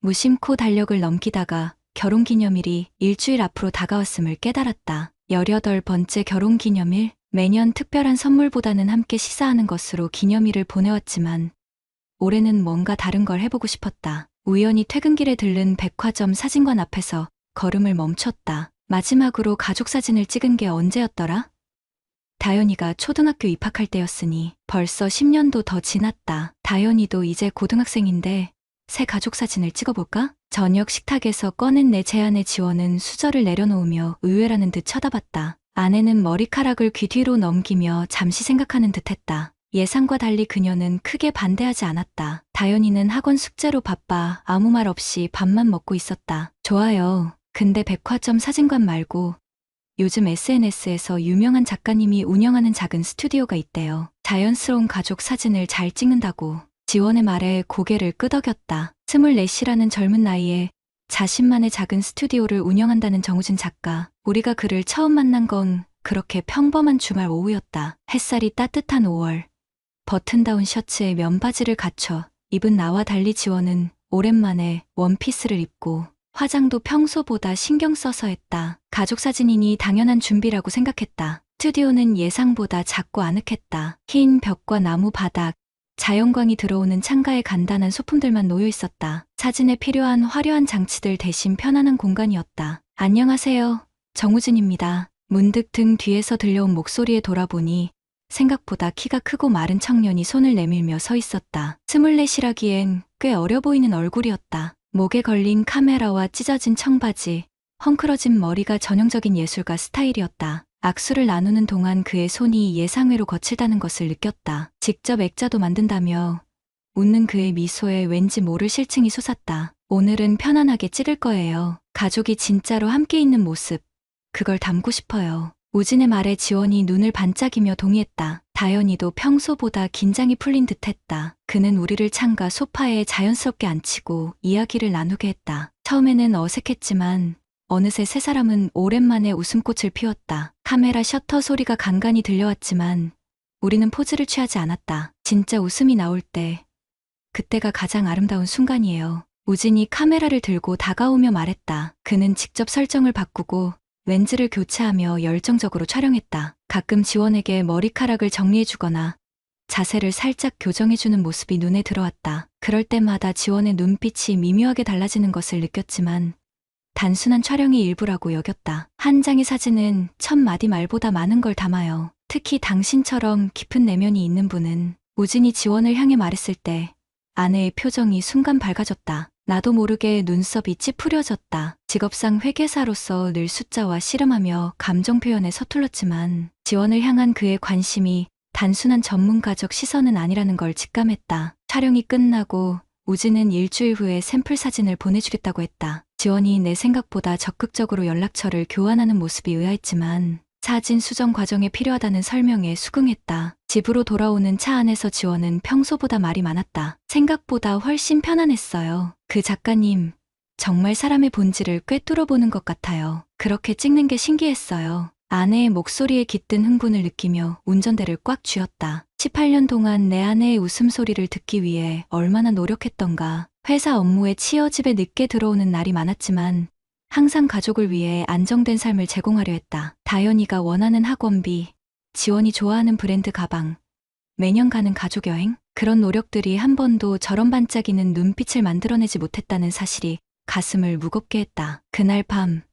무심코 달력을 넘기다가 결혼기념일이 일주일 앞으로 다가왔음을 깨달았다. 18번째 결혼기념일, 매년 특별한 선물보다는 함께 식사하는 것으로 기념일을 보내왔지만 올해는 뭔가 다른 걸 해보고 싶었다. 우연히 퇴근길에 들른 백화점 사진관 앞에서 걸음을 멈췄다. 마지막으로 가족 사진을 찍은 게 언제였더라? 다현이가 초등학교 입학할 때였으니 벌써 10년도 더 지났다. 다현이도 이제 고등학생인데 새 가족 사진을 찍어볼까? 저녁 식탁에서 꺼낸 내 제안에 지원은 수저를 내려놓으며 의외라는 듯 쳐다봤다. 아내는 머리카락을 귀 뒤로 넘기며 잠시 생각하는 듯했다. 예상과 달리 그녀는 크게 반대하지 않았다. 다현이는 학원 숙제로 바빠 아무 말 없이 밥만 먹고 있었다. 좋아요. 근데 백화점 사진관 말고 요즘 SNS에서 유명한 작가님이 운영하는 작은 스튜디오가 있대요. 자연스러운 가족 사진을 잘 찍는다고. 지원의 말에 고개를 끄덕였다. 24이라는 젊은 나이에 자신만의 작은 스튜디오를 운영한다는 정우진 작가. 우리가 그를 처음 만난 건 그렇게 평범한 주말 오후였다. 햇살이 따뜻한 5월. 버튼다운 셔츠에 면바지를 갖춰 입은 나와 달리 지원은 오랜만에 원피스를 입고 화장도 평소보다 신경 써서 했다. 가족 사진이니 당연한 준비라고 생각했다. 스튜디오는 예상보다 작고 아늑했다. 흰 벽과 나무 바닥, 자연광이 들어오는 창가에 간단한 소품들만 놓여 있었다. 사진에 필요한 화려한 장치들 대신 편안한 공간이었다. 안녕하세요. 정우진입니다. 문득 등 뒤에서 들려온 목소리에 돌아보니 생각보다 키가 크고 마른 청년이 손을 내밀며 서 있었다. 24이라기엔 꽤 어려 보이는 얼굴이었다. 목에 걸린 카메라와 찢어진 청바지, 헝클어진 머리가 전형적인 예술가 스타일이었다. 악수를 나누는 동안 그의 손이 예상외로 거칠다는 것을 느꼈다. 직접 액자도 만든다며 웃는 그의 미소에 왠지 모를 실증이 솟았다. 오늘은 편안하게 찍을 거예요. 가족이 진짜로 함께 있는 모습, 그걸 담고 싶어요. 우진의 말에 지원이 눈을 반짝이며 동의했다. 다현이도 평소보다 긴장이 풀린 듯했다. 그는 우리를 창가 소파에 자연스럽게 앉히고 이야기를 나누게 했다. 처음에는 어색했지만 어느새 세 사람은 오랜만에 웃음꽃을 피웠다. 카메라 셔터 소리가 간간히 들려왔지만 우리는 포즈를 취하지 않았다. 진짜 웃음이 나올 때, 그때가 가장 아름다운 순간이에요. 우진이 카메라를 들고 다가오며 말했다. 그는 직접 설정을 바꾸고 렌즈를 교체하며 열정적으로 촬영했다. 가끔 지원에게 머리카락을 정리해주거나 자세를 살짝 교정해주는 모습이 눈에 들어왔다. 그럴 때마다 지원의 눈빛이 미묘하게 달라지는 것을 느꼈지만 단순한 촬영이 일부라고 여겼다. 한 장의 사진은 1000마디 말보다 많은 걸 담아요. 특히 당신처럼 깊은 내면이 있는 분은. 우진이 지원을 향해 말했을 때 아내의 표정이 순간 밝아졌다. 나도 모르게 눈썹이 찌푸려졌다. 직업상 회계사로서 늘 숫자와 씨름하며 감정 표현에 서툴렀지만 지원을 향한 그의 관심이 단순한 전문가적 시선은 아니라는 걸 직감했다. 촬영이 끝나고 우진은 일주일 후에 샘플 사진을 보내주겠다고 했다. 지원이 내 생각보다 적극적으로 연락처를 교환하는 모습이 의아했지만 사진 수정 과정에 필요하다는 설명에 수긍했다. 집으로 돌아오는 차 안에서 지원은 평소보다 말이 많았다. 생각보다 훨씬 편안했어요. 그 작가님, 정말 사람의 본질을 꿰뚫어보는 것 같아요. 그렇게 찍는 게 신기했어요. 아내의 목소리에 깃든 흥분을 느끼며 운전대를 꽉 쥐었다. 18년 동안 내 아내의 웃음소리를 듣기 위해 얼마나 노력했던가. 회사 업무에 치여 집에 늦게 들어오는 날이 많았지만 항상 가족을 위해 안정된 삶을 제공하려 했다. 다현이가 원하는 학원비, 지원이 좋아하는 브랜드 가방, 매년 가는 가족 여행, 그런 노력들이 한 번도 저런 반짝이는 눈빛을 만들어내지 못했다는 사실이 가슴을 무겁게 했다. 그날 밤,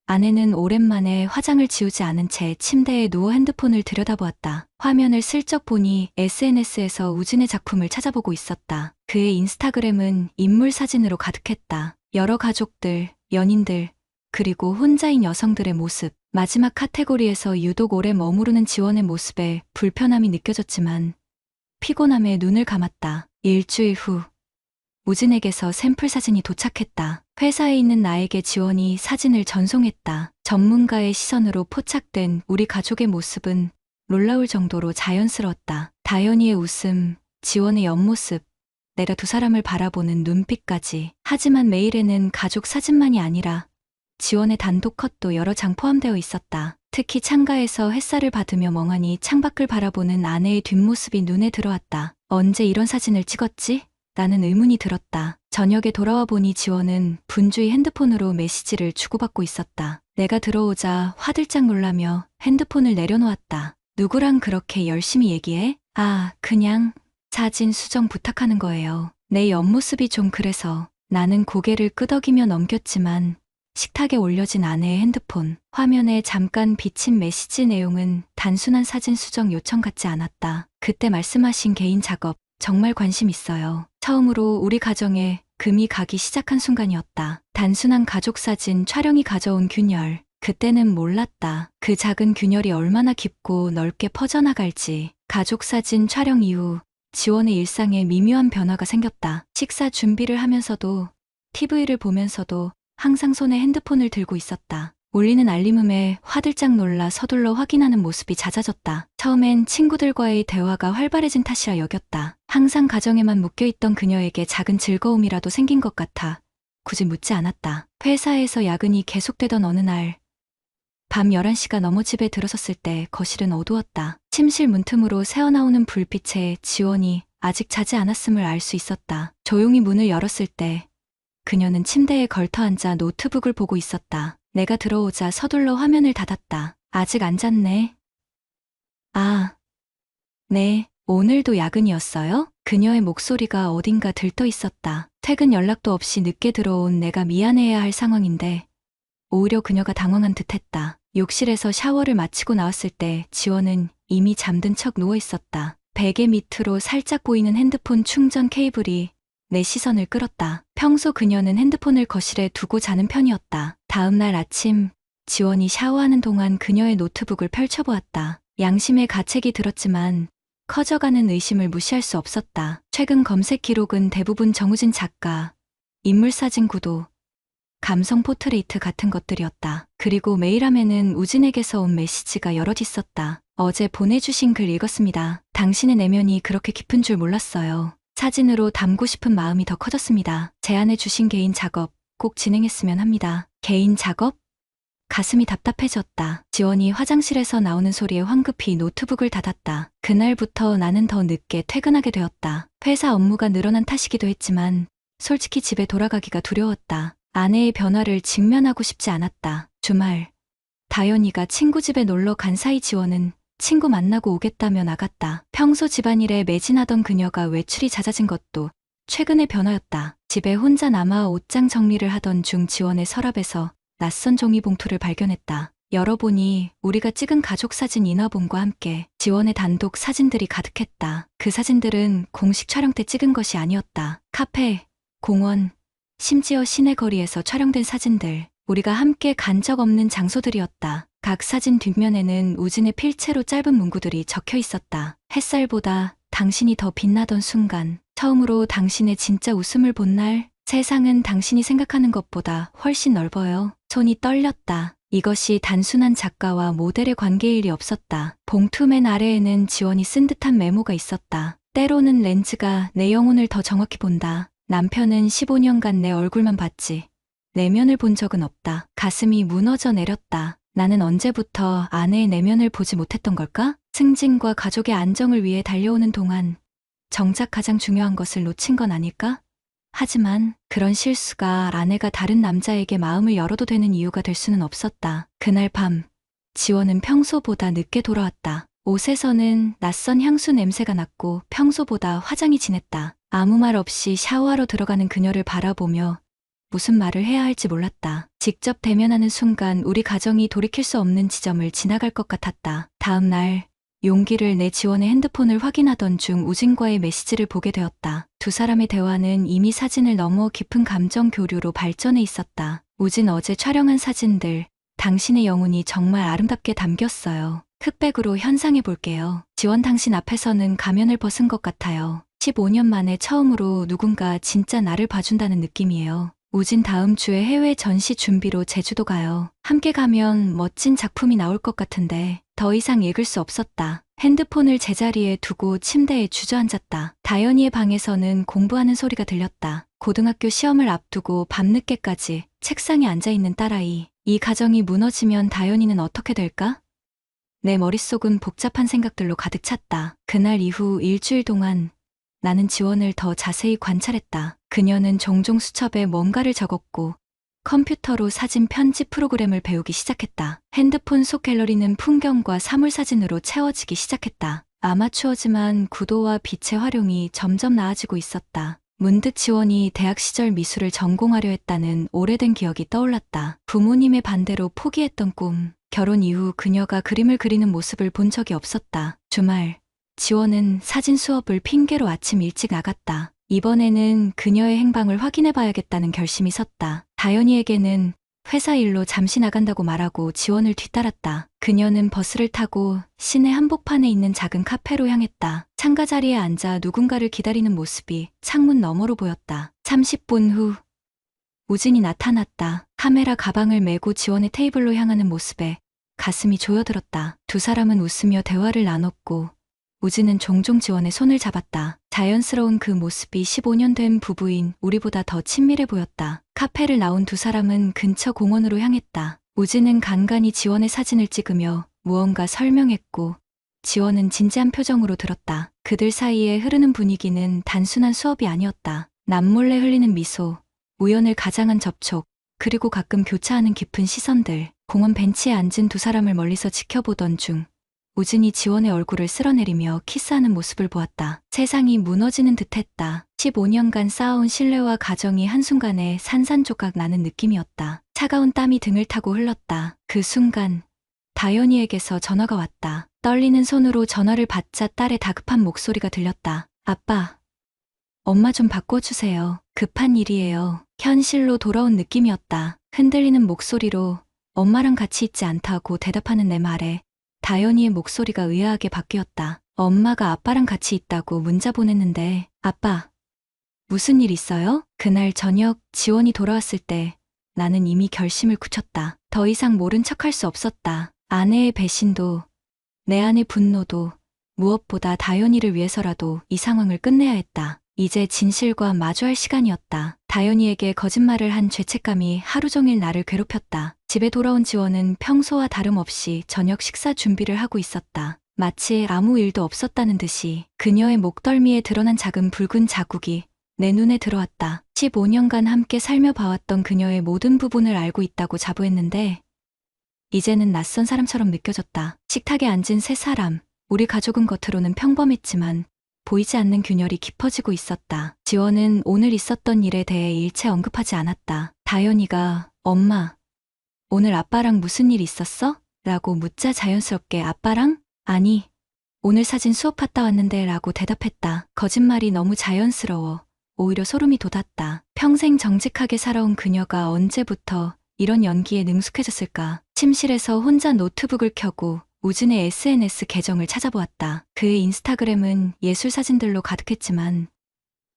아내는 오랜만에 화장을 지우지 않은 채 침대에 누워 핸드폰을 들여다보았다. 화면을 슬쩍 보니 SNS에서 우진의 작품을 찾아보고 있었다. 그의 인스타그램은 인물 사진으로 가득했다. 여러 가족들, 연인들, 그리고 혼자인 여성들의 모습. 마지막 카테고리에서 유독 오래 머무르는 지원의 모습에 불편함이 느껴졌지만 피곤함에 눈을 감았다. 일주일 후, 우진에게서 샘플 사진이 도착했다. 회사에 있는 나에게 지원이 사진을 전송했다. 전문가의 시선으로 포착된 우리 가족의 모습은 놀라울 정도로 자연스러웠다. 다현이의 웃음, 지원의 옆모습, 내가 두 사람을 바라보는 눈빛까지. 하지만 메일에는 가족 사진만이 아니라 지원의 단독 컷도 여러 장 포함되어 있었다. 특히 창가에서 햇살을 받으며 멍하니 창밖을 바라보는 아내의 뒷모습이 눈에 들어왔다. 언제 이런 사진을 찍었지? 나는 의문이 들었다. 저녁에 돌아와 보니 지원은 분주히 핸드폰으로 메시지를 주고받고 있었다. 내가 들어오자 화들짝 놀라며 핸드폰을 내려놓았다. 누구랑 그렇게 열심히 얘기해? 아, 그냥 사진 수정 부탁하는 거예요. 내 옆모습이 좀 그래서 나는 고개를 끄덕이며 넘겼지만 식탁에 올려진 아내의 핸드폰 화면에 잠깐 비친 메시지 내용은 단순한 사진 수정 요청 같지 않았다. 그때 말씀하신 개인 작업 정말 관심 있어요. 처음으로 우리 가정에 금이 가기 시작한 순간이었다. 단순한 가족 사진 촬영이 가져온 균열. 그때는 몰랐다. 그 작은 균열이 얼마나 깊고 넓게 퍼져나갈지. 가족 사진 촬영 이후 지원의 일상에 미묘한 변화가 생겼다. 식사 준비를 하면서도 TV를 보면서도 항상 손에 핸드폰을 들고 있었다. 울리는 알림음에 화들짝 놀라 서둘러 확인하는 모습이 잦아졌다. 처음엔 친구들과의 대화가 활발해진 탓이라 여겼다. 항상 가정에만 묶여있던 그녀에게 작은 즐거움이라도 생긴 것 같아 굳이 묻지 않았다. 회사에서 야근이 계속되던 어느 날 밤 11시가 넘어 집에 들어섰을 때 거실은 어두웠다. 침실 문틈으로 새어나오는 불빛에 지원이 아직 자지 않았음을 알 수 있었다. 조용히 문을 열었을 때 그녀는 침대에 걸터앉아 노트북을 보고 있었다. 내가 들어오자 서둘러 화면을 닫았다. 아직 안 잤네. 아, 네. 오늘도 야근이었어요? 그녀의 목소리가 어딘가 들떠 있었다. 퇴근 연락도 없이 늦게 들어온 내가 미안해야 할 상황인데 오히려 그녀가 당황한 듯했다. 욕실에서 샤워를 마치고 나왔을 때 지원은 이미 잠든 척 누워 있었다. 베개 밑으로 살짝 보이는 핸드폰 충전 케이블이 내 시선을 끌었다. 평소 그녀는 핸드폰을 거실에 두고 자는 편이었다. 다음 날 아침 지원이 샤워하는 동안 그녀의 노트북을 펼쳐보았다. 양심의 가책이 들었지만 커져가는 의심을 무시할 수 없었다. 최근 검색 기록은 대부분 정우진 작가, 인물사진 구도, 감성 포트레이트 같은 것들이었다. 그리고 메일함에는 우진에게서 온 메시지가 여럿 있었다. 어제 보내주신 글 읽었습니다. 당신의 내면이 그렇게 깊은 줄 몰랐어요. 사진으로 담고 싶은 마음이 더 커졌습니다. 제안해 주신 개인 작업 꼭 진행했으면 합니다. 개인 작업? 가슴이 답답해졌다. 지원이 화장실에서 나오는 소리에 황급히 노트북을 닫았다. 그날부터 나는 더 늦게 퇴근하게 되었다. 회사 업무가 늘어난 탓이기도 했지만 솔직히 집에 돌아가기가 두려웠다. 아내의 변화를 직면하고 싶지 않았다. 주말 다현이가 친구 집에 놀러 간 사이 지원은 친구 만나고 오겠다며 나갔다. 평소 집안일에 매진하던 그녀가 외출이 잦아진 것도 최근의 변화였다. 집에 혼자 남아 옷장 정리를 하던 중 지원의 서랍에서 낯선 종이봉투를 발견했다. 열어보니 우리가 찍은 가족 사진 인화본과 함께 지원의 단독 사진들이 가득했다. 그 사진들은 공식 촬영 때 찍은 것이 아니었다. 카페, 공원, 심지어 시내 거리에서 촬영된 사진들. 우리가 함께 간 적 없는 장소들이었다. 각 사진 뒷면에는 우진의 필체로 짧은 문구들이 적혀 있었다. 햇살보다 당신이 더 빛나던 순간, 처음으로 당신의 진짜 웃음을 본 날, 세상은 당신이 생각하는 것보다 훨씬 넓어요. 손이 떨렸다. 이것이 단순한 작가와 모델의 관계일 리 없었다. 봉투 맨 아래에는 지원이 쓴 듯한 메모가 있었다. 때로는 렌즈가 내 영혼을 더 정확히 본다. 남편은 15년간 내 얼굴만 봤지 내면을 본 적은 없다. 가슴이 무너져 내렸다. 나는 언제부터 아내의 내면을 보지 못했던 걸까? 승진과 가족의 안정을 위해 달려오는 동안 정작 가장 중요한 것을 놓친 건 아닐까? 하지만 그런 실수가 아내가 다른 남자에게 마음을 열어도 되는 이유가 될 수는 없었다. 그날 밤 지원은 평소보다 늦게 돌아왔다. 옷에서는 낯선 향수 냄새가 났고 평소보다 화장이 진했다. 아무 말 없이 샤워하러 들어가는 그녀를 바라보며 무슨 말을 해야 할지 몰랐다. 직접 대면하는 순간 우리 가정이 돌이킬 수 없는 지점을 지나갈 것 같았다. 다음 날 용기를 내 지원의 핸드폰을 확인하던 중 우진과의 메시지를 보게 되었다. 두 사람의 대화는 이미 사진을 넘어 깊은 감정 교류로 발전해 있었다. 우진 어제 촬영한 사진들, 당신의 영혼이 정말 아름답게 담겼어요. 흑백으로 현상해 볼게요. 지원 당신 앞에서는 가면을 벗은 것 같아요. 15년 만에 처음으로 누군가 진짜 나를 봐준다는 느낌이에요. 우진 다음 주에 해외 전시 준비로 제주도 가요. 함께 가면 멋진 작품이 나올 것 같은데 더 이상 읽을 수 없었다. 핸드폰을 제자리에 두고 침대에 주저앉았다. 다현이의 방에서는 공부하는 소리가 들렸다. 고등학교 시험을 앞두고 밤늦게까지 책상에 앉아있는 딸아이. 이 가정이 무너지면 다현이는 어떻게 될까? 내 머릿속은 복잡한 생각들로 가득 찼다. 그날 이후 일주일 동안 나는 지원을 더 자세히 관찰했다. 그녀는 종종 수첩에 뭔가를 적었고 컴퓨터로 사진 편집 프로그램을 배우기 시작했다. 핸드폰 속 갤러리는 풍경과 사물사진으로 채워지기 시작했다. 아마추어지만 구도와 빛의 활용이 점점 나아지고 있었다. 문득 지원이 대학 시절 미술을 전공하려 했다는 오래된 기억이 떠올랐다. 부모님의 반대로 포기했던 꿈, 결혼 이후 그녀가 그림을 그리는 모습을 본 적이 없었다. 주말, 지원은 사진 수업을 핑계로 아침 일찍 나갔다. 이번에는 그녀의 행방을 확인해 봐야겠다는 결심이 섰다. 다현이에게는 회사 일로 잠시 나간다고 말하고 지원을 뒤따랐다. 그녀는 버스를 타고 시내 한복판에 있는 작은 카페로 향했다. 창가 자리에 앉아 누군가를 기다리는 모습이 창문 너머로 보였다. 30분 후 우진이 나타났다. 카메라 가방을 메고 지원의 테이블로 향하는 모습에 가슴이 조여들었다. 두 사람은 웃으며 대화를 나눴고 우진은 종종 지원의 손을 잡았다. 자연스러운 그 모습이 15년 된 부부인 우리보다 더 친밀해 보였다. 카페를 나온 두 사람은 근처 공원으로 향했다. 우진은 간간히 지원의 사진을 찍으며 무언가 설명했고 지원은 진지한 표정으로 들었다. 그들 사이에 흐르는 분위기는 단순한 수업이 아니었다. 남몰래 흘리는 미소, 우연을 가장한 접촉, 그리고 가끔 교차하는 깊은 시선들. 공원 벤치에 앉은 두 사람을 멀리서 지켜보던 중 우진이 지원의 얼굴을 쓸어내리며 키스하는 모습을 보았다. 세상이 무너지는 듯했다. 15년간 쌓아온 신뢰와 가정이 한순간에 산산조각 나는 느낌이었다. 차가운 땀이 등을 타고 흘렀다. 그 순간 다현이에게서 전화가 왔다. 떨리는 손으로 전화를 받자 딸의 다급한 목소리가 들렸다. 아빠, 엄마 좀 바꿔주세요. 급한 일이에요. 현실로 돌아온 느낌이었다. 흔들리는 목소리로 엄마랑 같이 있지 않다고 대답하는 내 말에 다현이의 목소리가 의아하게 바뀌었다. 엄마가 아빠랑 같이 있다고 문자 보냈는데 아빠, 무슨 일 있어요? 그날 저녁 지원이 돌아왔을 때 나는 이미 결심을 굳혔다. 더 이상 모른 척할 수 없었다. 아내의 배신도 내 안의 분노도 무엇보다 다현이를 위해서라도 이 상황을 끝내야 했다. 이제 진실과 마주할 시간이었다. 다현이에게 거짓말을 한 죄책감이 하루 종일 나를 괴롭혔다. 집에 돌아온 지원은 평소와 다름없이 저녁 식사 준비를 하고 있었다. 마치 아무 일도 없었다는 듯이 그녀의 목덜미에 드러난 작은 붉은 자국이 내 눈에 들어왔다. 15년간 함께 살며 봐왔던 그녀의 모든 부분을 알고 있다고 자부했는데 이제는 낯선 사람처럼 느껴졌다. 식탁에 앉은 세 사람, 우리 가족은 겉으로는 평범했지만 보이지 않는 균열이 깊어지고 있었다. 지원은 오늘 있었던 일에 대해 일체 언급하지 않았다. 다현이가 엄마, 오늘 아빠랑 무슨 일 있었어? 라고 묻자 자연스럽게 아빠랑? 아니, 오늘 사진 수업 갔다 왔는데 라고 대답했다. 거짓말이 너무 자연스러워. 오히려 소름이 돋았다. 평생 정직하게 살아온 그녀가 언제부터 이런 연기에 능숙해졌을까? 침실에서 혼자 노트북을 켜고 우진의 SNS 계정을 찾아보았다. 그의 인스타그램은 예술 사진들로 가득했지만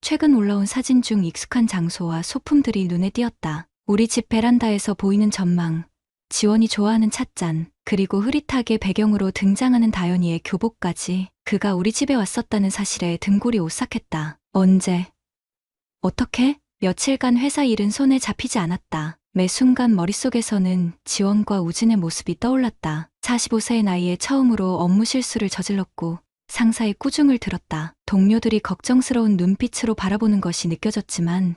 최근 올라온 사진 중 익숙한 장소와 소품들이 눈에 띄었다. 우리 집 베란다에서 보이는 전망, 지원이 좋아하는 찻잔, 그리고 흐릿하게 배경으로 등장하는 다현이의 교복까지 그가 우리 집에 왔었다는 사실에 등골이 오싹했다. 언제? 어떻게? 며칠간 회사 일은 손에 잡히지 않았다. 매 순간 머릿속에서는 지원과 우진의 모습이 떠올랐다. 45세의 나이에 처음으로 업무 실수를 저질렀고 상사의 꾸중을 들었다. 동료들이 걱정스러운 눈빛으로 바라보는 것이 느껴졌지만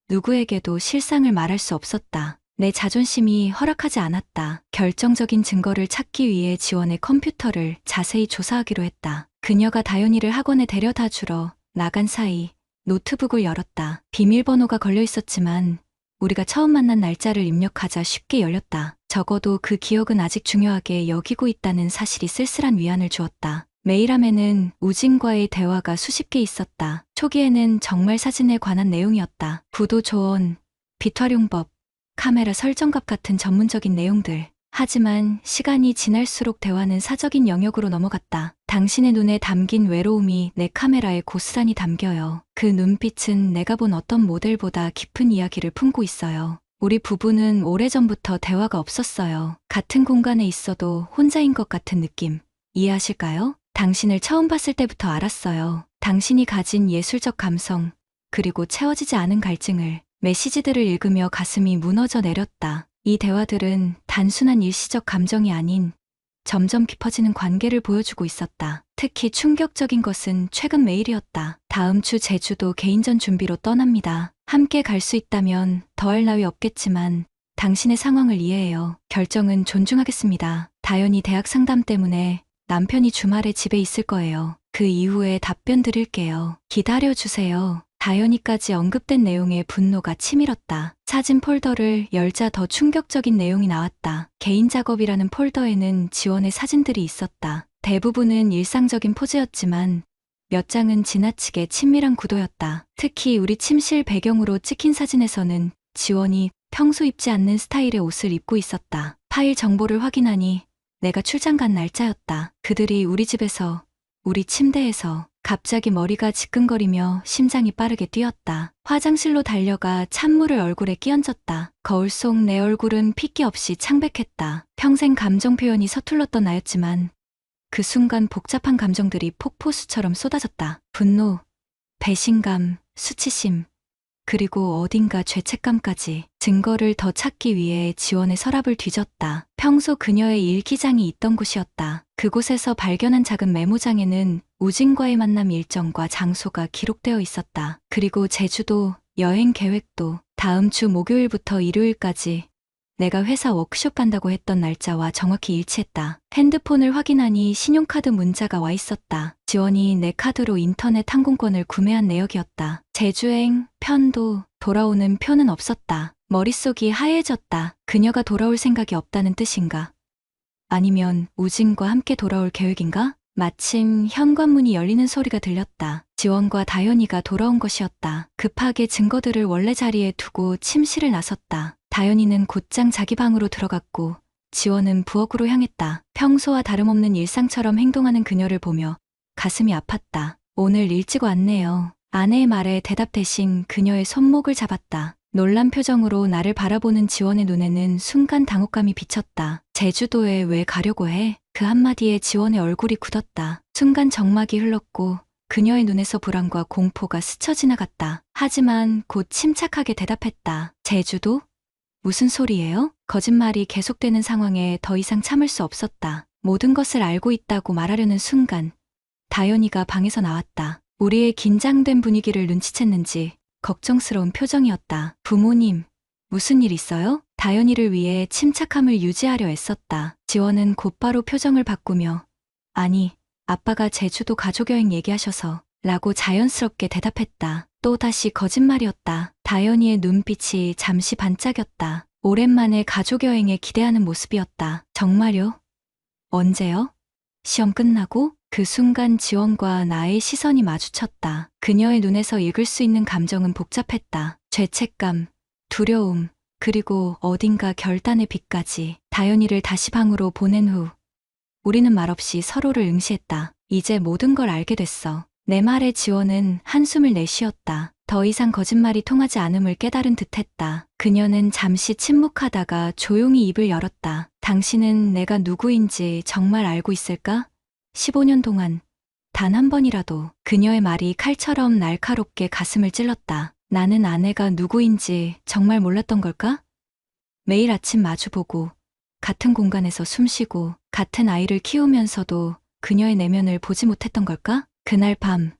누구에게도 실상을 말할 수 없었다. 내 자존심이 허락하지 않았다. 결정적인 증거를 찾기 위해 지원의 컴퓨터를 자세히 조사하기로 했다. 그녀가 다현이를 학원에 데려다 주러 나간 사이 노트북을 열었다. 비밀번호가 걸려 있었지만 우리가 처음 만난 날짜를 입력하자 쉽게 열렸다. 적어도 그 기억은 아직 중요하게 여기고 있다는 사실이 쓸쓸한 위안을 주었다. 메일함에는 우진과의 대화가 수십 개 있었다. 초기에는 정말 사진에 관한 내용이었다. 구도 조언, 빛 활용법, 카메라 설정값 같은 전문적인 내용들. 하지만 시간이 지날수록 대화는 사적인 영역으로 넘어갔다. 당신의 눈에 담긴 외로움이 내 카메라에 고스란히 담겨요. 그 눈빛은 내가 본 어떤 모델보다 깊은 이야기를 품고 있어요. 우리 부부는 오래전부터 대화가 없었어요. 같은 공간에 있어도 혼자인 것 같은 느낌. 이해하실까요? 당신을 처음 봤을 때부터 알았어요. 당신이 가진 예술적 감성, 그리고 채워지지 않은 갈증을. 메시지들을 읽으며 가슴이 무너져 내렸다. 이 대화들은 단순한 일시적 감정이 아닌 점점 깊어지는 관계를 보여주고 있었다. 특히 충격적인 것은 최근 메일이었다. 다음 주 제주도 개인전 준비로 떠납니다. 함께 갈 수 있다면 더할 나위 없겠지만 당신의 상황을 이해해요. 결정은 존중하겠습니다. 다연이 대학 상담 때문에 남편이 주말에 집에 있을 거예요. 그 이후에 답변 드릴게요. 기다려주세요. 다연이까지 언급된 내용에 분노가 치밀었다. 사진 폴더를 열자 더 충격적인 내용이 나왔다. 개인 작업이라는 폴더에는 지원의 사진들이 있었다. 대부분은 일상적인 포즈였지만 몇 장은 지나치게 친밀한 구도였다. 특히 우리 침실 배경으로 찍힌 사진에서는 지원이 평소 입지 않는 스타일의 옷을 입고 있었다. 파일 정보를 확인하니 내가 출장 간 날짜였다. 그들이 우리 집에서, 우리 침대에서 갑자기 머리가 지끈거리며 심장이 빠르게 뛰었다. 화장실로 달려가 찬물을 얼굴에 끼얹었다. 거울 속 내 얼굴은 핏기 없이 창백했다. 평생 감정 표현이 서툴렀던 나였지만 그 순간 복잡한 감정들이 폭포수처럼 쏟아졌다. 분노, 배신감, 수치심, 그리고 어딘가 죄책감까지. 증거를 더 찾기 위해 지원의 서랍을 뒤졌다. 평소 그녀의 일기장이 있던 곳이었다. 그곳에서 발견한 작은 메모장에는 우진과의 만남 일정과 장소가 기록되어 있었다. 그리고 제주도 여행 계획도 다음 주 목요일부터 일요일까지 내가 회사 워크숍 간다고 했던 날짜와 정확히 일치했다. 핸드폰을 확인하니 신용카드 문자가 와 있었다. 지원이 내 카드로 인터넷 항공권을 구매한 내역이었다. 제주행, 편도, 돌아오는 표는 없었다. 머릿속이 하얘졌다. 그녀가 돌아올 생각이 없다는 뜻인가? 아니면 우진과 함께 돌아올 계획인가? 마침 현관문이 열리는 소리가 들렸다. 지원과 다연이가 돌아온 것이었다. 급하게 증거들을 원래 자리에 두고 침실을 나섰다. 다연이는 곧장 자기 방으로 들어갔고 지원은 부엌으로 향했다. 평소와 다름없는 일상처럼 행동하는 그녀를 보며 가슴이 아팠다. 오늘 일찍 왔네요. 아내의 말에 대답 대신 그녀의 손목을 잡았다. 놀란 표정으로 나를 바라보는 지원의 눈에는 순간 당혹감이 비쳤다. 제주도에 왜 가려고 해? 그 한마디에 지원의 얼굴이 굳었다. 순간 정막이 흘렀고 그녀의 눈에서 불안과 공포가 스쳐 지나갔다. 하지만 곧 침착하게 대답했다. 제주도? 무슨 소리예요? 거짓말이 계속되는 상황에 더 이상 참을 수 없었다. 모든 것을 알고 있다고 말하려는 순간 다연이가 방에서 나왔다. 우리의 긴장된 분위기를 눈치챘는지 걱정스러운 표정이었다. 부모님, 무슨 일 있어요? 다연이를 위해 침착함을 유지하려 애썼다. 지원은 곧바로 표정을 바꾸며 아니, 아빠가 제주도 가족여행 얘기하셔서 라고 자연스럽게 대답했다. 또다시 거짓말이었다. 다연이의 눈빛이 잠시 반짝였다. 오랜만에 가족여행에 기대하는 모습이었다. 정말요? 언제요? 시험 끝나고? 그 순간 지원과 나의 시선이 마주쳤다. 그녀의 눈에서 읽을 수 있는 감정은 복잡했다. 죄책감, 두려움, 그리고 어딘가 결단의 빛까지. 다연이를 다시 방으로 보낸 후 우리는 말없이 서로를 응시했다. 이제 모든 걸 알게 됐어. 내 말에 지원은 한숨을 내쉬었다. 더 이상 거짓말이 통하지 않음을 깨달은 듯했다. 그녀는 잠시 침묵하다가 조용히 입을 열었다. 당신은 내가 누구인지 정말 알고 있을까? 15년 동안 단 한 번이라도. 그녀의 말이 칼처럼 날카롭게 가슴을 찔렀다. 나는 아내가 누구인지 정말 몰랐던 걸까? 매일 아침 마주보고 같은 공간에서 숨쉬고 같은 아이를 키우면서도 그녀의 내면을 보지 못했던 걸까? 그날 밤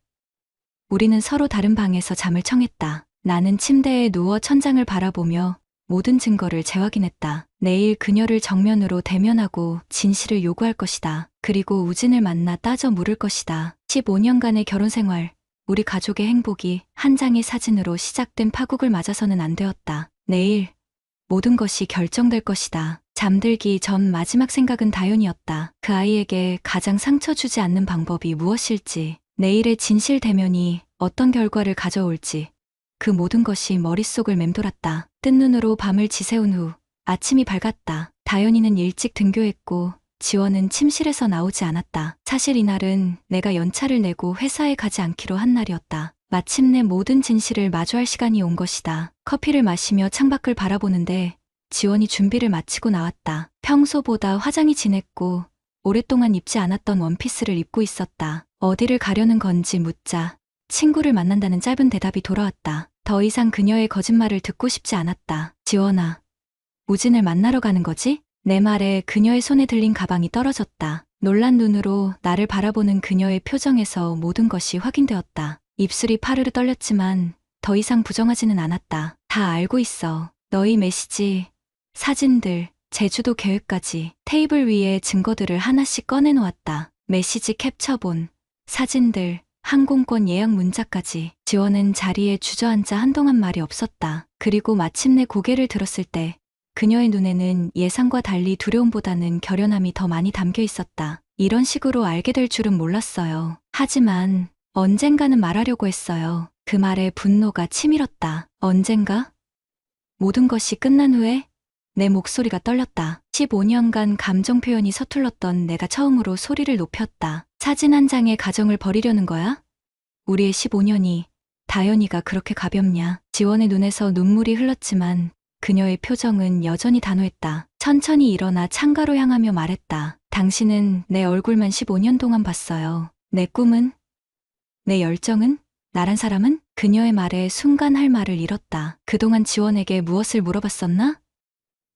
우리는 서로 다른 방에서 잠을 청했다. 나는 침대에 누워 천장을 바라보며 모든 증거를 재확인했다. 내일 그녀를 정면으로 대면하고 진실을 요구할 것이다. 그리고 우진을 만나 따져 물을 것이다. 15년간의 결혼 생활, 우리 가족의 행복이 한 장의 사진으로 시작된 파국을 맞아서는 안 되었다. 내일 모든 것이 결정될 것이다. 잠들기 전 마지막 생각은 다연이었다. 그 아이에게 가장 상처 주지 않는 방법이 무엇일지, 내일의 진실 대면이 어떤 결과를 가져올지, 그 모든 것이 머릿속을 맴돌았다. 뜬 눈으로 밤을 지새운 후 아침이 밝았다. 다연이는 일찍 등교했고 지원은 침실에서 나오지 않았다. 사실 이날은 내가 연차를 내고 회사에 가지 않기로 한 날이었다. 마침내 모든 진실을 마주할 시간이 온 것이다. 커피를 마시며 창밖을 바라보는데 지원이 준비를 마치고 나왔다. 평소보다 화장이 진했고 오랫동안 입지 않았던 원피스를 입고 있었다. 어디를 가려는 건지 묻자 친구를 만난다는 짧은 대답이 돌아왔다. 더 이상 그녀의 거짓말을 듣고 싶지 않았다. 지원아, 우진을 만나러 가는 거지? 내 말에 그녀의 손에 들린 가방이 떨어졌다. 놀란 눈으로 나를 바라보는 그녀의 표정에서 모든 것이 확인되었다. 입술이 파르르 떨렸지만 더 이상 부정하지는 않았다. 다 알고 있어. 너희 메시지, 사진들, 제주도 계획까지. 테이블 위에 증거들을 하나씩 꺼내놓았다. 메시지 캡처본, 사진들, 항공권 예약 문자까지. 지원은 자리에 주저앉아 한동안 말이 없었다. 그리고 마침내 고개를 들었을 때 그녀의 눈에는 예상과 달리 두려움보다는 결연함이 더 많이 담겨 있었다. 이런 식으로 알게 될 줄은 몰랐어요. 하지만 언젠가는 말하려고 했어요. 그 말에 분노가 치밀었다. 언젠가? 모든 것이 끝난 후에? 내 목소리가 떨렸다. 15년간 감정 표현이 서툴렀던 내가 처음으로 소리를 높였다. 사진 한 장에 가정을 버리려는 거야? 우리의 15년이 다현이가 그렇게 가볍냐? 지원의 눈에서 눈물이 흘렀지만 그녀의 표정은 여전히 단호했다. 천천히 일어나 창가로 향하며 말했다. 당신은 내 얼굴만 15년 동안 봤어요. 내 꿈은? 내 열정은? 나란 사람은? 그녀의 말에 순간 할 말을 잃었다. 그동안 지원에게 무엇을 물어봤었나?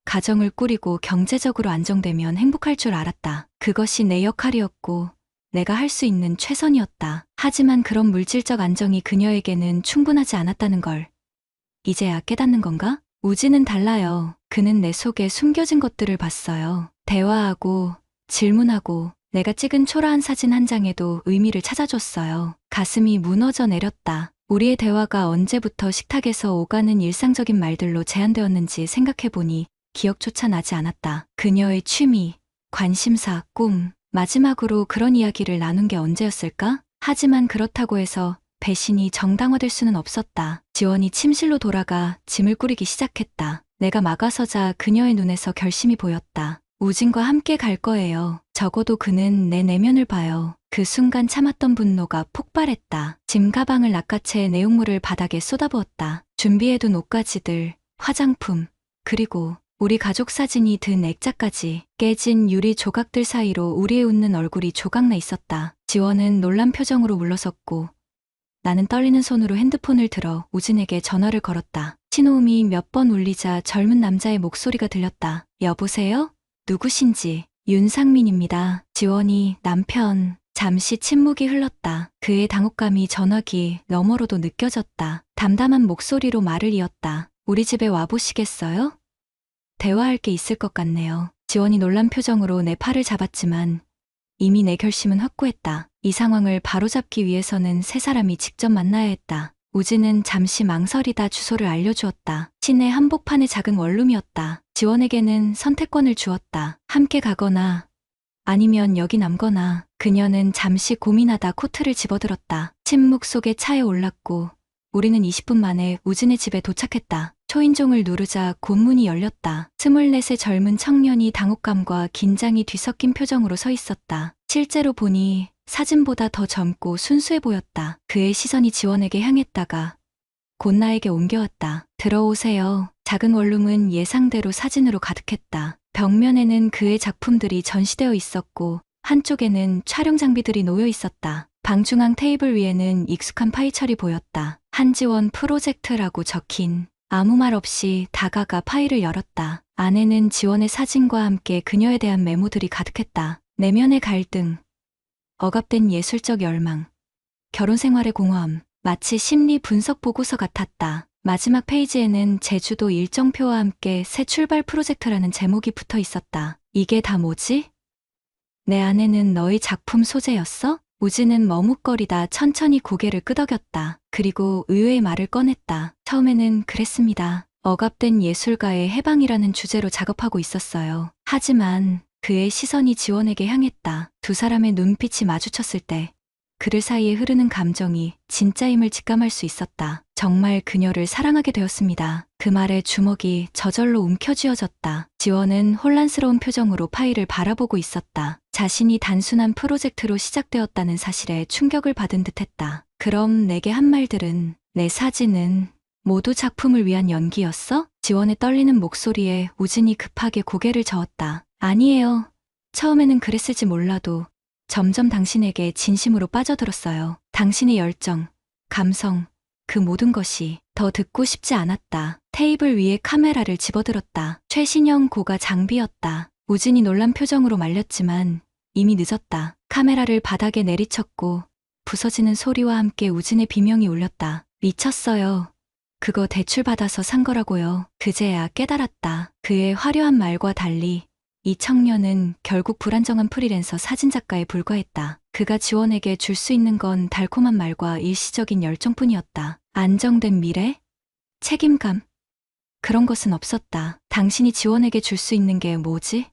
가정을 꾸리고 경제적으로 안정되면 행복할 줄 알았다. 그것이 내 역할이었고 내가 할 수 있는 최선이었다. 하지만 그런 물질적 안정이 그녀에게는 충분하지 않았다는 걸 이제야 깨닫는 건가? 우지는 달라요. 그는 내 속에 숨겨진 것들을 봤어요. 대화하고 질문하고 내가 찍은 초라한 사진 한 장에도 의미를 찾아줬어요. 가슴이 무너져 내렸다. 우리의 대화가 언제부터 식탁에서 오가는 일상적인 말들로 제한되었는지 생각해보니 기억조차 나지 않았다. 그녀의 취미, 관심사, 꿈, 마지막으로 그런 이야기를 나눈 게 언제였을까? 하지만 그렇다고 해서 배신이 정당화될 수는 없었다. 지원이 침실로 돌아가 짐을 꾸리기 시작했다. 내가 막아서자 그녀의 눈에서 결심이 보였다. 우진과 함께 갈 거예요. 적어도 그는 내 내면을 봐요. 그 순간 참았던 분노가 폭발했다. 짐 가방을 낚아채 내용물을 바닥에 쏟아부었다. 준비해둔 옷가지들, 화장품, 그리고 우리 가족 사진이 든 액자까지. 깨진 유리 조각들 사이로 우리의 웃는 얼굴이 조각나 있었다. 지원은 놀란 표정으로 물러섰고 나는 떨리는 손으로 핸드폰을 들어 우진에게 전화를 걸었다. 신호음이 몇 번 울리자 젊은 남자의 목소리가 들렸다. 여보세요? 누구신지. 윤상민입니다. 지원이 남편. 잠시 침묵이 흘렀다. 그의 당혹감이 전화기 너머로도 느껴졌다. 담담한 목소리로 말을 이었다. 우리 집에 와보시겠어요? 대화할 게 있을 것 같네요. 지원이 놀란 표정으로 내 팔을 잡았지만 이미 내 결심은 확고했다. 이 상황을 바로잡기 위해서는 세 사람이 직접 만나야 했다. 우진은 잠시 망설이다 주소를 알려주었다. 시내 한복판의 작은 원룸이었다. 지원에게는 선택권을 주었다. 함께 가거나 아니면 여기 남거나. 그녀는 잠시 고민하다 코트를 집어들었다. 침묵 속에 차에 올랐고 우리는 20분 만에 우진의 집에 도착했다. 초인종을 누르자 곤문이 열렸다. 24의 젊은 청년이 당혹감과 긴장이 뒤섞인 표정으로 서 있었다. 실제로 보니 사진보다 더 젊고 순수해 보였다. 그의 시선이 지원에게 향했다가 곧 나에게 옮겨왔다. 들어오세요. 작은 원룸은 예상대로 사진으로 가득했다. 벽면에는 그의 작품들이 전시되어 있었고 한쪽에는 촬영 장비들이 놓여 있었다. 방 중앙 테이블 위에는 익숙한 파이철이 보였다. 한지원 프로젝트라고 적힌. 아무 말 없이 다가가 파일을 열었다. 안에는 지원의 사진과 함께 그녀에 대한 메모들이 가득했다. 내면의 갈등, 억압된 예술적 열망, 결혼 생활의 공허함, 마치 심리 분석 보고서 같았다. 마지막 페이지에는 제주도 일정표와 함께 새 출발 프로젝트라는 제목이 붙어 있었다. 이게 다 뭐지? 내 안에는 너의 작품 소재였어? 우진은 머뭇거리다 천천히 고개를 끄덕였다. 그리고 의외의 말을 꺼냈다. 처음에는 그랬습니다. 억압된 예술가의 해방이라는 주제로 작업하고 있었어요. 하지만 그의 시선이 지원에게 향했다. 두 사람의 눈빛이 마주쳤을 때 그들 사이에 흐르는 감정이 진짜임을 직감할 수 있었다. 정말 그녀를 사랑하게 되었습니다. 그 말에 주먹이 저절로 움켜쥐어졌다. 지원은 혼란스러운 표정으로 파일을 바라보고 있었다. 자신이 단순한 프로젝트로 시작되었다는 사실에 충격을 받은 듯했다. 그럼 내게 한 말들은, 내 사진은 모두 작품을 위한 연기였어? 지원의 떨리는 목소리에 우진이 급하게 고개를 저었다. 아니에요. 처음에는 그랬을지 몰라도 점점 당신에게 진심으로 빠져들었어요. 당신의 열정, 감성, 그 모든 것이. 더 듣고 싶지 않았다. 테이블 위에 카메라를 집어들었다. 최신형 고가 장비였다. 우진이 놀란 표정으로 말렸지만 이미 늦었다. 카메라를 바닥에 내리쳤고 부서지는 소리와 함께 우진의 비명이 울렸다. 미쳤어요. 그거 대출받아서 산 거라고요. 그제야 깨달았다. 그의 화려한 말과 달리 이 청년은 결국 불안정한 프리랜서 사진작가에 불과했다. 그가 지원에게 줄 수 있는 건 달콤한 말과 일시적인 열정뿐이었다. 안정된 미래? 책임감? 그런 것은 없었다. 당신이 지원에게 줄 수 있는 게 뭐지?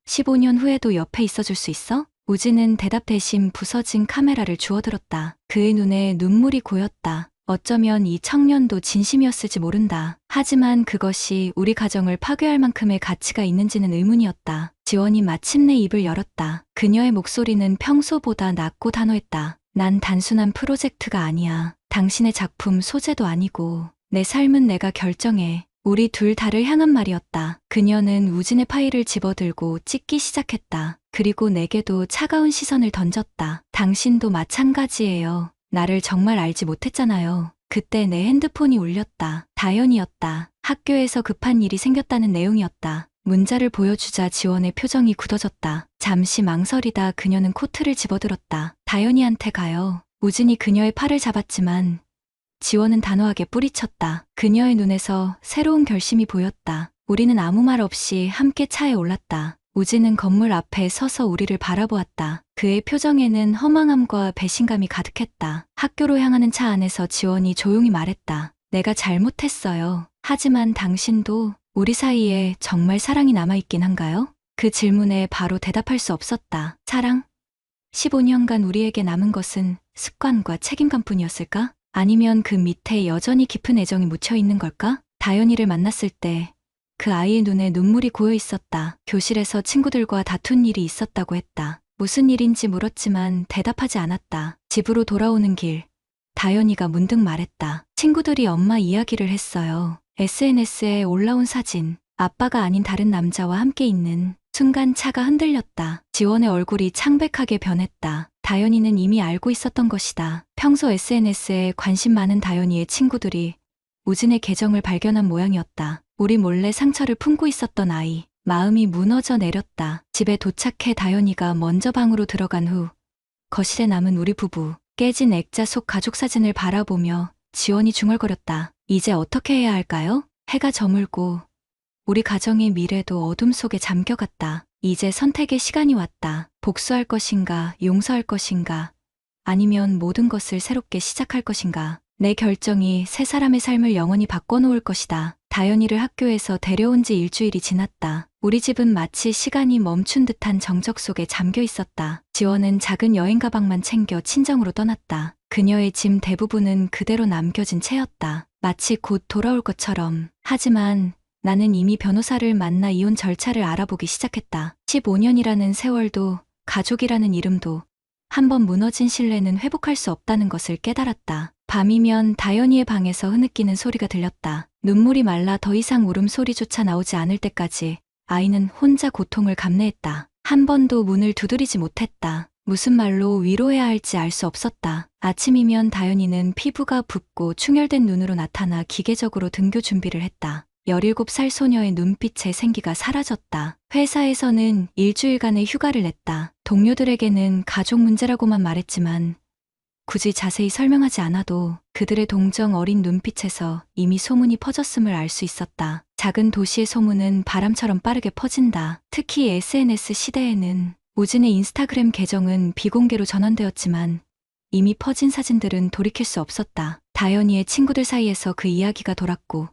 15년 후에도 옆에 있어줄 수 있어? 우진은 대답 대신 부서진 카메라를 주워들었다. 그의 눈에 눈물이 고였다. 어쩌면 이 청년도 진심이었을지 모른다. 하지만 그것이 우리 가정을 파괴할 만큼의 가치가 있는지는 의문이었다. 지원이 마침내 입을 열었다. 그녀의 목소리는 평소보다 낮고 단호했다. 난 단순한 프로젝트가 아니야. 당신의 작품 소재도 아니고 내 삶은 내가 결정해. 우리 둘 다를 향한 말이었다. 그녀는 우진의 파일을 집어들고 찢기 시작했다. 그리고 내게도 차가운 시선을 던졌다. 당신도 마찬가지예요. 나를 정말 알지 못했잖아요. 그때 내 핸드폰이 울렸다. 다연이었다. 학교에서 급한 일이 생겼다는 내용이었다. 문자를 보여주자 지원의 표정이 굳어졌다. 잠시 망설이다 그녀는 코트를 집어들었다. 다연이한테 가요. 우진이 그녀의 팔을 잡았지만 지원은 단호하게 뿌리쳤다. 그녀의 눈에서 새로운 결심이 보였다. 우리는 아무 말 없이 함께 차에 올랐다. 우진은 건물 앞에 서서 우리를 바라보았다. 그의 표정에는 허망함과 배신감이 가득했다. 학교로 향하는 차 안에서 지원이 조용히 말했다. 내가 잘못했어요. 하지만 당신도 우리 사이에 정말 사랑이 남아있긴 한가요? 그 질문에 바로 대답할 수 없었다. 사랑? 15년간 우리에게 남은 것은 습관과 책임감뿐이었을까? 아니면 그 밑에 여전히 깊은 애정이 묻혀 있는 걸까? 다연이를 만났을 때 그 아이의 눈에 눈물이 고여 있었다. 교실에서 친구들과 다툰 일이 있었다고 했다. 무슨 일인지 물었지만 대답하지 않았다. 집으로 돌아오는 길, 다연이가 문득 말했다. 친구들이 엄마 이야기를 했어요. SNS에 올라온 사진, 아빠가 아닌 다른 남자와 함께 있는 순간 차가 흔들렸다. 지원의 얼굴이 창백하게 변했다. 다연이는 이미 알고 있었던 것이다. 평소 SNS에 관심 많은 다연이의 친구들이 우진의 계정을 발견한 모양이었다. 우리 몰래 상처를 품고 있었던 아이. 마음이 무너져 내렸다. 집에 도착해 다연이가 먼저 방으로 들어간 후 거실에 남은 우리 부부, 깨진 액자 속 가족 사진을 바라보며 지원이 중얼거렸다. 이제 어떻게 해야 할까요? 해가 저물고 우리 가정의 미래도 어둠 속에 잠겨갔다. 이제 선택의 시간이 왔다. 복수할 것인가, 용서할 것인가, 아니면 모든 것을 새롭게 시작할 것인가. 내 결정이 세 사람의 삶을 영원히 바꿔놓을 것이다. 다연이를 학교에서 데려온 지 일주일이 지났다. 우리 집은 마치 시간이 멈춘 듯한 정적 속에 잠겨 있었다. 지원은 작은 여행 가방만 챙겨 친정으로 떠났다. 그녀의 짐 대부분은 그대로 남겨진 채였다. 마치 곧 돌아올 것처럼. 하지만 나는 이미 변호사를 만나 이혼 절차를 알아보기 시작했다. 15년이라는 세월도 가족이라는 이름도 한번 무너진 신뢰는 회복할 수 없다는 것을 깨달았다. 밤이면 다연이의 방에서 흐느끼는 소리가 들렸다. 눈물이 말라 더 이상 울음소리조차 나오지 않을 때까지 아이는 혼자 고통을 감내했다. 한 번도 문을 두드리지 못했다. 무슨 말로 위로해야 할지 알 수 없었다. 아침이면 다연이는 피부가 붓고 충혈된 눈으로 나타나 기계적으로 등교 준비를 했다. 17살 소녀의 눈빛에 생기가 사라졌다. 회사에서는 일주일간의 휴가를 냈다. 동료들에게는 가족 문제라고만 말했지만 굳이 자세히 설명하지 않아도 그들의 동정 어린 눈빛에서 이미 소문이 퍼졌음을 알 수 있었다. 작은 도시의 소문은 바람처럼 빠르게 퍼진다. 특히 SNS 시대에는 우진의 인스타그램 계정은 비공개로 전환되었지만 이미 퍼진 사진들은 돌이킬 수 없었다. 다연이의 친구들 사이에서 그 이야기가 돌았고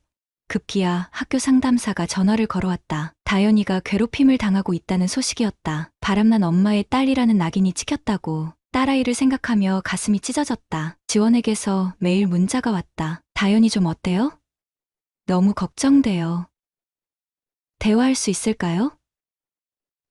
급기야 학교 상담사가 전화를 걸어왔다. 다연이가 괴롭힘을 당하고 있다는 소식이었다. 바람난 엄마의 딸이라는 낙인이 찍혔다고. 딸아이를 생각하며 가슴이 찢어졌다. 지원에게서 매일 문자가 왔다. 다연이 좀 어때요? 너무 걱정돼요. 대화할 수 있을까요?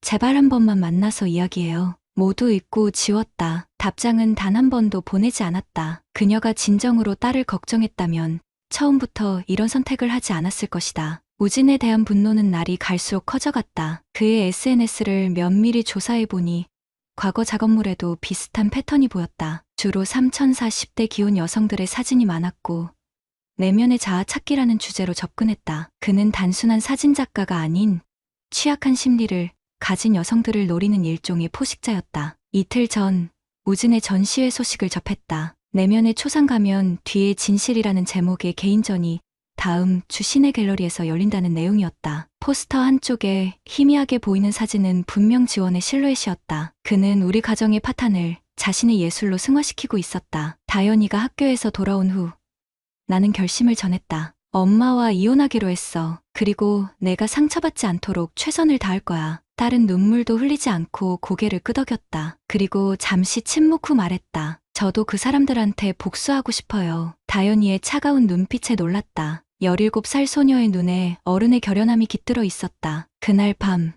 제발 한 번만 만나서 이야기해요. 모두 잊고 지웠다. 답장은 단 한 번도 보내지 않았다. 그녀가 진정으로 딸을 걱정했다면 처음부터 이런 선택을 하지 않았을 것이다. 우진에 대한 분노는 날이 갈수록 커져갔다. 그의 SNS를 면밀히 조사해보니 과거 작업물에도 비슷한 패턴이 보였다. 주로 3040대 기혼 여성들의 사진이 많았고 내면의 자아 찾기라는 주제로 접근했다. 그는 단순한 사진작가가 아닌 취약한 심리를 가진 여성들을 노리는 일종의 포식자였다. 이틀 전 우진의 전시회 소식을 접했다. 내면의 초상가면 뒤에 진실이라는 제목의 개인전이 다음 주 시내 갤러리에서 열린다는 내용이었다. 포스터 한쪽에 희미하게 보이는 사진은 분명 지원의 실루엣이었다. 그는 우리 가정의 파탄을 자신의 예술로 승화시키고 있었다. 다현이가 학교에서 돌아온 후 나는 결심을 전했다. 엄마와 이혼하기로 했어. 그리고 내가 상처받지 않도록 최선을 다할 거야. 딸은 눈물도 흘리지 않고 고개를 끄덕였다. 그리고 잠시 침묵 후 말했다. 저도 그 사람들한테 복수하고 싶어요. 다현이의 차가운 눈빛에 놀랐다. 17살 소녀의 눈에 어른의 결연함이 깃들어 있었다. 그날 밤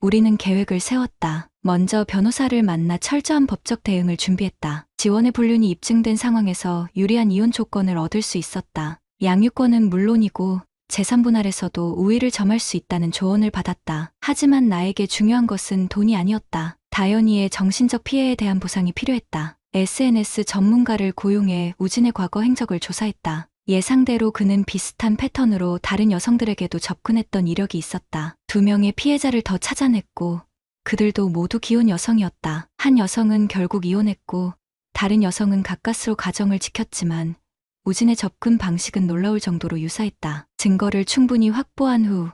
우리는 계획을 세웠다. 먼저 변호사를 만나 철저한 법적 대응을 준비했다. 지원의 불륜이 입증된 상황에서 유리한 이혼 조건을 얻을 수 있었다. 양육권은 물론이고 재산 분할에서도 우위를 점할 수 있다는 조언을 받았다. 하지만 나에게 중요한 것은 돈이 아니었다. 다현이의 정신적 피해에 대한 보상이 필요했다. SNS 전문가를 고용해 우진의 과거 행적을 조사했다. 예상대로 그는 비슷한 패턴으로 다른 여성들에게도 접근했던 이력이 있었다. 2명의 피해자를 더 찾아냈고 그들도 모두 기혼 여성이었다. 한 여성은 결국 이혼했고 다른 여성은 가까스로 가정을 지켰지만 우진의 접근 방식은 놀라울 정도로 유사했다. 증거를 충분히 확보한 후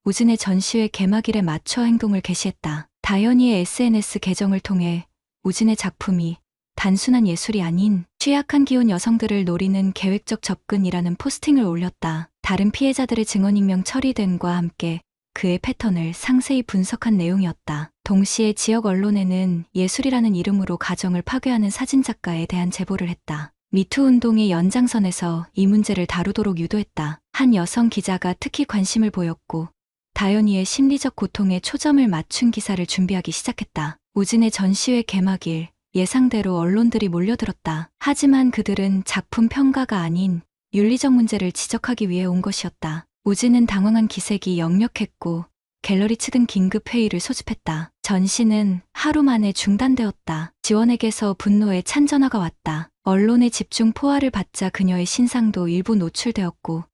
우진의 전시회 개막일에 맞춰 행동을 개시했다. 다현이의 SNS 계정을 통해 우진의 작품이 단순한 예술이 아닌 취약한 기혼 여성들을 노리는 계획적 접근이라는 포스팅을 올렸다. 다른 피해자들의 증언 익명 처리됨과 함께 그의 패턴을 상세히 분석한 내용이었다. 동시에 지역 언론에는 예술이라는 이름으로 가정을 파괴하는 사진작가에 대한 제보를 했다. 미투 운동의 연장선에서 이 문제를 다루도록 유도했다. 한 여성 기자가 특히 관심을 보였고 다현이의 심리적 고통에 초점을 맞춘 기사를 준비하기 시작했다. 우진의 전시회 개막일 예상대로 언론들이 몰려들었다. 하지만 그들은 작품 평가가 아닌 윤리적 문제를 지적하기 위해 온 것이었다. 우진은 당황한 기색이 역력했고 갤러리 측은 긴급 회의를 소집했다. 전시는 하루 만에 중단되었다. 지원에게서 분노의 찬전화가 왔다. 언론의 집중 포화를 받자 그녀의 신상도 일부 노출되었고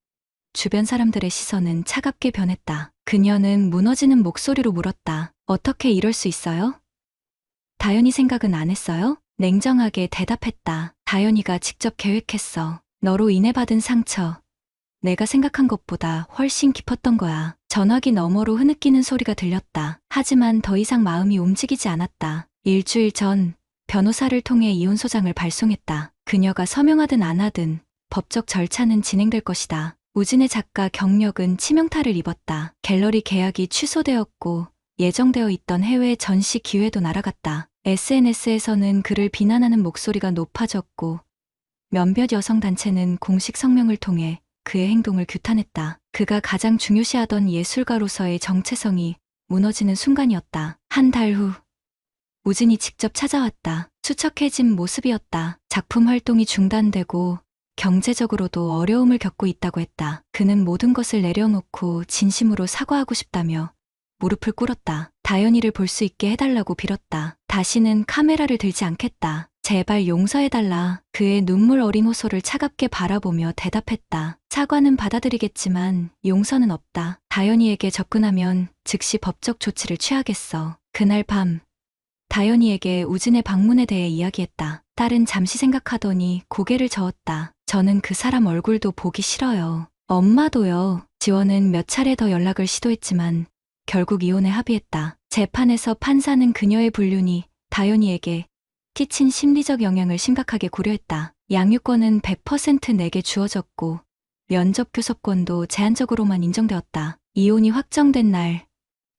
주변 사람들의 시선은 차갑게 변했다. 그녀는 무너지는 목소리로 물었다. 어떻게 이럴 수 있어요? 다현이 생각은 안 했어요? 냉정하게 대답했다. 다현이가 직접 계획했어. 너로 인해 받은 상처. 내가 생각한 것보다 훨씬 깊었던 거야. 전화기 너머로 흐느끼는 소리가 들렸다. 하지만 더 이상 마음이 움직이지 않았다. 일주일 전 변호사를 통해 이혼 소장을 발송했다. 그녀가 서명하든 안 하든 법적 절차는 진행될 것이다. 우진의 작가 경력은 치명타를 입었다. 갤러리 계약이 취소되었고 예정되어 있던 해외 전시 기회도 날아갔다. SNS에서는 그를 비난하는 목소리가 높아졌고 몇몇 여성단체는 공식 성명을 통해 그의 행동을 규탄했다. 그가 가장 중요시하던 예술가로서의 정체성이 무너지는 순간이었다. 한 달 후 우진이 직접 찾아왔다. 수척해진 모습이었다. 작품 활동이 중단되고 경제적으로도 어려움을 겪고 있다고 했다. 그는 모든 것을 내려놓고 진심으로 사과하고 싶다며 무릎을 꿇었다. 다현이를 볼 수 있게 해달라고 빌었다. 다시는 카메라를 들지 않겠다. 제발 용서해달라. 그의 눈물 어린 호소를 차갑게 바라보며 대답했다. 사과는 받아들이겠지만 용서는 없다. 다현이에게 접근하면 즉시 법적 조치를 취하겠어. 그날 밤 다현이에게 우진의 방문에 대해 이야기했다. 딸은 잠시 생각하더니 고개를 저었다. 저는 그 사람 얼굴도 보기 싫어요. 엄마도요. 지원은 몇 차례 더 연락을 시도했지만 결국 이혼에 합의했다. 재판에서 판사는 그녀의 불륜이 다현이에게 끼친 심리적 영향을 심각하게 고려했다. 양육권은 100% 내게 주어졌고 면접 교섭권도 제한적으로만 인정되었다. 이혼이 확정된 날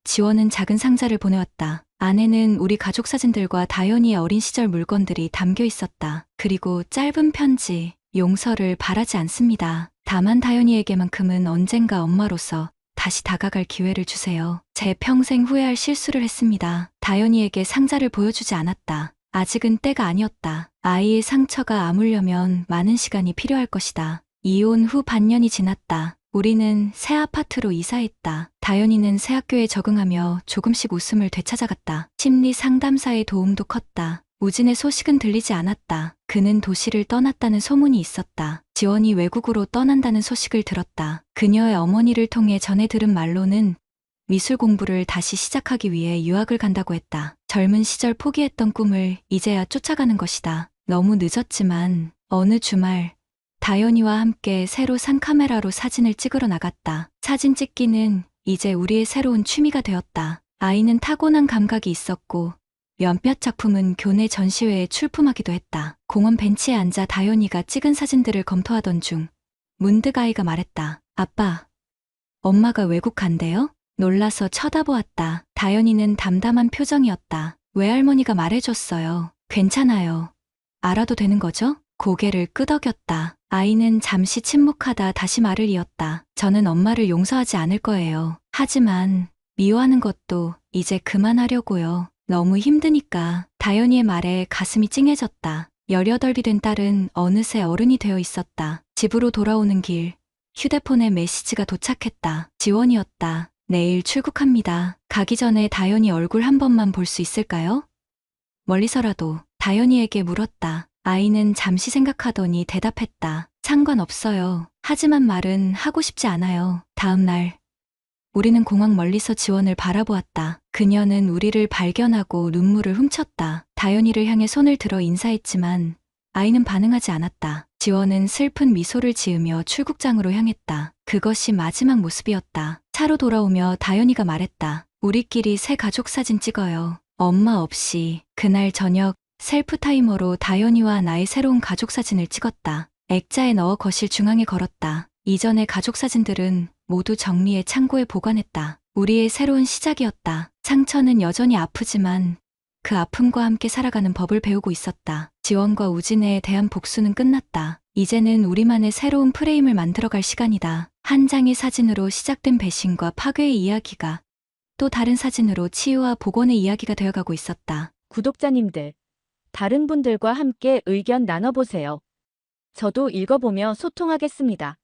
지원은 작은 상자를 보내왔다. 안에는 우리 가족 사진들과 다현이의 어린 시절 물건들이 담겨 있었다. 그리고 짧은 편지. 용서를 바라지 않습니다. 다만 다현이에게만큼은 언젠가 엄마로서 다시 다가갈 기회를 주세요. 제 평생 후회할 실수를 했습니다. 다현이에게 상자를 보여주지 않았다. 아직은 때가 아니었다. 아이의 상처가 아물려면 많은 시간이 필요할 것이다. 이혼 후 반년이 지났다. 우리는 새 아파트로 이사했다. 다현이는 새 학교에 적응하며 조금씩 웃음을 되찾아갔다. 심리 상담사의 도움도 컸다. 우진의 소식은 들리지 않았다. 그는 도시를 떠났다는 소문이 있었다. 지원이 외국으로 떠난다는 소식을 들었다. 그녀의 어머니를 통해 전해 들은 말로는 미술 공부를 다시 시작하기 위해 유학을 간다고 했다. 젊은 시절 포기했던 꿈을 이제야 쫓아가는 것이다. 너무 늦었지만 어느 주말 다연이와 함께 새로 산 카메라로 사진을 찍으러 나갔다. 사진 찍기는 이제 우리의 새로운 취미가 되었다. 아이는 타고난 감각이 있었고 몇몇 작품은 교내 전시회에 출품하기도 했다. 공원 벤치에 앉아 다연이가 찍은 사진들을 검토하던 중 문득 아이가 말했다. 아빠, 엄마가 외국 간대요? 놀라서 쳐다보았다. 다연이는 담담한 표정이었다. 외할머니가 말해줬어요. 괜찮아요. 알아도 되는 거죠? 고개를 끄덕였다. 아이는 잠시 침묵하다 다시 말을 이었다. 저는 엄마를 용서하지 않을 거예요. 하지만 미워하는 것도 이제 그만하려고요. 너무 힘드니까. 다연이의 말에 가슴이 찡해졌다. 18이 된 딸은 어느새 어른이 되어 있었다. 집으로 돌아오는 길, 휴대폰에 메시지가 도착했다. 지원이었다. 내일 출국합니다. 가기 전에 다연이 얼굴 한 번만 볼 수 있을까요? 멀리서라도. 다연이에게 물었다. 아이는 잠시 생각하더니 대답했다. 상관없어요. 하지만 말은 하고 싶지 않아요. 다음 날 우리는 공항 멀리서 지원을 바라보았다. 그녀는 우리를 발견하고 눈물을 훔쳤다. 다연이를 향해 손을 들어 인사했지만 아이는 반응하지 않았다. 지원은 슬픈 미소를 지으며 출국장으로 향했다. 그것이 마지막 모습이었다. 차로 돌아오며 다연이가 말했다. 우리끼리 새 가족 사진 찍어요. 엄마 없이. 그날 저녁 셀프 타이머로 다연이와 나의 새로운 가족 사진을 찍었다. 액자에 넣어 거실 중앙에 걸었다. 이전의 가족 사진들은 모두 정리해 창고에 보관했다. 우리의 새로운 시작이었다. 상처는 여전히 아프지만 그 아픔과 함께 살아가는 법을 배우고 있었다. 지원과 우진에 대한 복수는 끝났다. 이제는 우리만의 새로운 프레임을 만들어갈 시간이다. 한 장의 사진으로 시작된 배신과 파괴의 이야기가 또 다른 사진으로 치유와 복원의 이야기가 되어가고 있었다. 구독자님들, 다른 분들과 함께 의견 나눠보세요. 저도 읽어보며 소통하겠습니다.